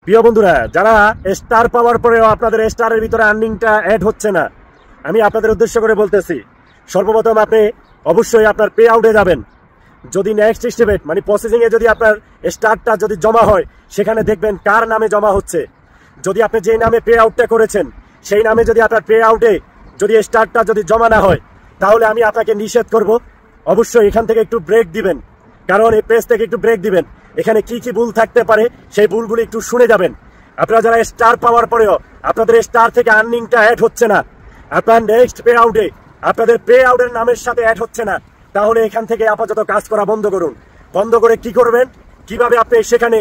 প্রিয় বন্ধুরা, যারা স্টার পাওয়ার পরেও আপনাদের স্টারের ভিতরে আর্নিংটা অ্যাড হচ্ছে না, আমি আপনাদের উদ্দেশ্য করে বলতেছি, সর্বপ্রথম আপনি অবশ্যই আপনার পে আউটে যাবেন। যদি নেক্সট স্টেপে মানে প্রসেসিংয়ে যদি আপনার স্টারটা যদি জমা হয়, সেখানে দেখবেন কার নামে জমা হচ্ছে। যদি আপনি যেই নামে পে আউটটা করেছেন সেই নামে যদি আপনার পে আউটে যদি স্টারটা যদি জমা না হয়, তাহলে আমি আপনাকে নিষেধ করব, অবশ্যই এখান থেকে একটু ব্রেক দিবেন। কারণ এই পেজ থেকে একটু ব্রেক দিবেন, এখানে কি কি ভুল থাকতে পারে সেই ভুলগুলি একটু শুনে যাবেন। আপনারা যারা স্টার পাওয়ার পরেও আপনাদের স্টার থেকে আর্নিংটা অ্যাড হচ্ছে না, আপনার নেক্সট পে আউটে আপনাদের পে আউটের নামের সাথে অ্যাড হচ্ছে না, তাহলে এখান থেকে আপাতত কাজ করা বন্ধ করুন। বন্ধ করে কি করবেন, কিভাবে আপনি সেখানে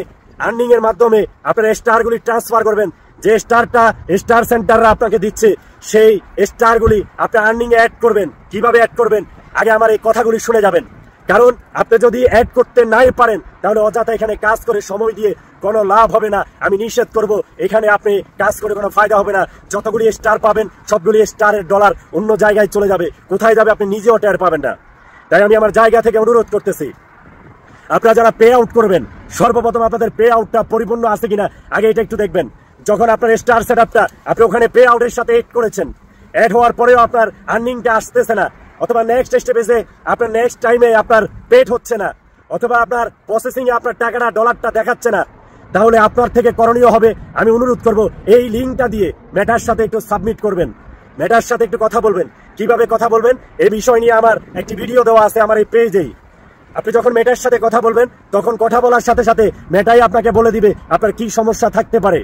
আর্নিং এর মাধ্যমে আপনার স্টারগুলি ট্রান্সফার করবেন। যে স্টারটা স্টার সেন্টাররা আপনাকে দিচ্ছে, সেই স্টারগুলি আপনি আর্নিং এ অ্যাড করবেন। কিভাবে অ্যাড করবেন, আগে আমার এই কথাগুলি শুনে যাবেন। কারণ আপনি যদি অ্যাড করতে নাই পারেন, তাহলে অযথা এখানে কাজ করে সময় দিয়ে কোনো লাভ হবে না। আমি নিষেধ করব, এখানে আপনি কাজ করে কোনো ফায়দা হবে না। যতগুলি স্টার পাবেন সবগুলি স্টারের ডলার অন্য জায়গায় চলে যাবে, কোথায় যাবে আপনি নিজেও টের পাবেন না। তাই আমি আমার জায়গা থেকে অনুরোধ করতেছি, আপনারা যারা পে আউট করবেন, সর্বপ্রথম আপনাদের পে আউটটা পরিপূর্ণ আছে কিনা আগে এটা একটু দেখবেন। যখন আপনার স্টার সেটআপটা আপনি ওখানে পে আউটের সাথে এড করেছেন, অ্যাড হওয়ার পরেও আপনার আর্নিংটা আসতেছে না, অথবা নেক্সট স্টেপে যে আপনার নেক্সট টাইমে আপনার পেড হচ্ছে না, অথবা আপনার প্রসেসিং এ আপনার টাকাটা ডলারটা দেখাচ্ছে না, তাহলে আপনার থেকে করণীয় হবে, আমি অনুরোধ করব এই লিঙ্কটা দিয়ে মেটার সাথে একটু সাবমিট করবেন, মেটার সাথে একটু কথা বলবেন। কিভাবে কথা বলবেন এই বিষয় নিয়ে আমার একটি ভিডিও দেওয়া আছে আমার এই পেজেই। আপনি যখন মেটার সাথে কথা বলবেন, তখন কথা বলার সাথে সাথে মেটাই আপনাকে বলে দিবে আপনার কি সমস্যা থাকতে পারে।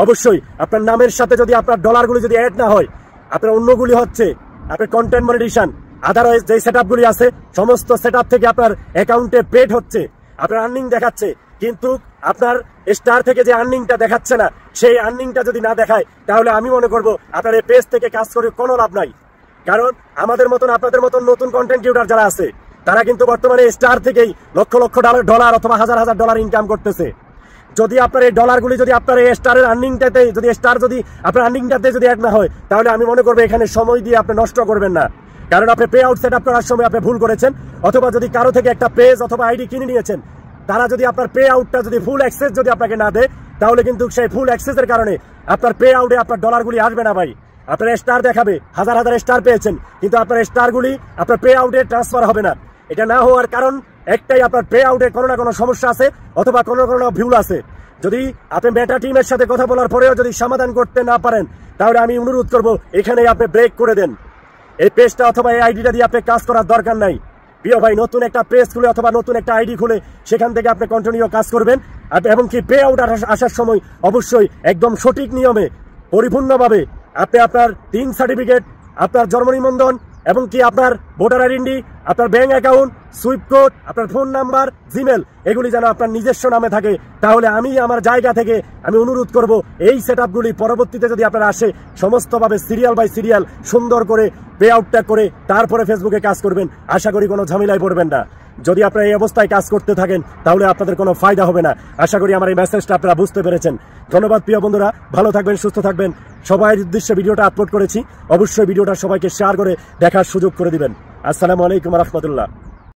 অবশ্যই আপনার নামের সাথে যদি আপনার ডলারগুলি যদি অ্যাড না হয়, আপনার অন্যগুলি হচ্ছে আপনার কন্টেন্ট মনিটাইজেশন, আদারওয়াইজ যে সেটআপগুলি আছে সমস্ত সেটআপ থেকে আপনার অ্যাকাউন্টে পেড হচ্ছে, আপনার আর্নিং দেখাচ্ছে, কিন্তু আপনার স্টার থেকে যে আর্নিংটা দেখাচ্ছে না, সেই আর্নিংটা যদি না দেখায়, তাহলে আমি মনে করব আপনার এই পেজ থেকে কাজ করে কোনো লাভ নাই। কারণ আমাদের মতন আপনাদের মতন নতুন কন্টেন্ট ক্রিয়েটর যারা আছে, তারা কিন্তু বর্তমানে স্টার থেকেই লক্ষ লক্ষ ডলার অথবা হাজার হাজার ডলার ইনকাম করতেছে। যদি আপনার এই ডলারগুলি যদি আপনার এই স্টারের আর্নিংটাতে যদি স্টার যদি আপনার আর্নিংটাতে যদি অ্যাড না হয়, তাহলে আমি মনে করবো এখানে সময় দিয়ে আপনি নষ্ট করবেন না। কারণ আপনি পে আউট সেট আপ করার সময় আপনি ভুল করেছেন, অথবা যদি কারো থেকে একটা পেজ অথবা আইডি কিনে নিয়েছেন, তারা যদি আপনার পে আউটটা যদি ফুল অ্যাক্সেস যদি আপনাকে না দেয়, তাহলে কিন্তু সেই ফুল অ্যাক্সেসের কারণে আপনার পে আউটে আপনার ডলারগুলি আসবে না ভাই। আপনার স্টার দেখাবে, হাজার হাজার স্টার পেয়েছেন, কিন্তু আপনার স্টারগুলি আপনার পে আউটে ট্রান্সফার হবে না। এটা না হওয়ার কারণ একটাই, আপনার পে আউটে কোনো না কোনো সমস্যা আছে, অথবা কোনো ভুল আছে। যদি আপনি মেটা টিমের সাথে কথা বলার পরেও যদি সমাধান করতে না পারেন, তাহলে আমি অনুরোধ করব এখানেই আপনি ব্রেক করে দেন। এই পেজটা অথবা এই আইডিটা দিয়ে আপনি কাজ করার দরকার নাই। প্রিয় ভাই, নতুন একটা পেজ খুলে অথবা নতুন একটা আইডি খুলে সেখান থেকে আপনি কন্টিনিউ কাজ করবেন। এবং কি পে আউট আসার সময় অবশ্যই একদম সঠিক নিয়মে পরিপূর্ণভাবে আপনি আপনার 3 সার্টিফিকেট, আপনার জন্ম নিবন্ধন, এবং কি আপনার ভোটার আইডি, আপনার ব্যাংক অ্যাকাউন্ট, সুইফট কোড, আপনার ফোন নাম্বার, জিমেল, এগুলি যেন আপনার নিজস্ব নামে থাকে। তাহলে আমি আমার জায়গা থেকে আমি অনুরোধ করব এই সেটআপগুলি পরবর্তীতে যদি আপনার আসে, সমস্তভাবে সিরিয়াল বাই সিরিয়াল সুন্দর করে পে আউটটা করে তারপরে ফেসবুকে কাজ করবেন। আশা করি কোনো ঝামেলায় পড়বেন না। যদি আপনারা এই অবস্থায় কাজ করতে থাকেন, তাহলে আপনাদের কোনো ফায়দা হবে না। আশা করি আমার এই মেসেজটা আপনারা বুঝতে পেরেছেন। ধন্যবাদ প্রিয় বন্ধুরা, ভালো থাকবেন, সুস্থ থাকবেন। সবাই উদ্দেশ্যে ভিডিওটা আপলোড করেছি, অবশ্যই ভিডিওটা সবাইকে শেয়ার করে দেখার সুযোগ করে দিবেন। আসসালামু আলাইকুম ওয়া রাহমাতুল্লাহ।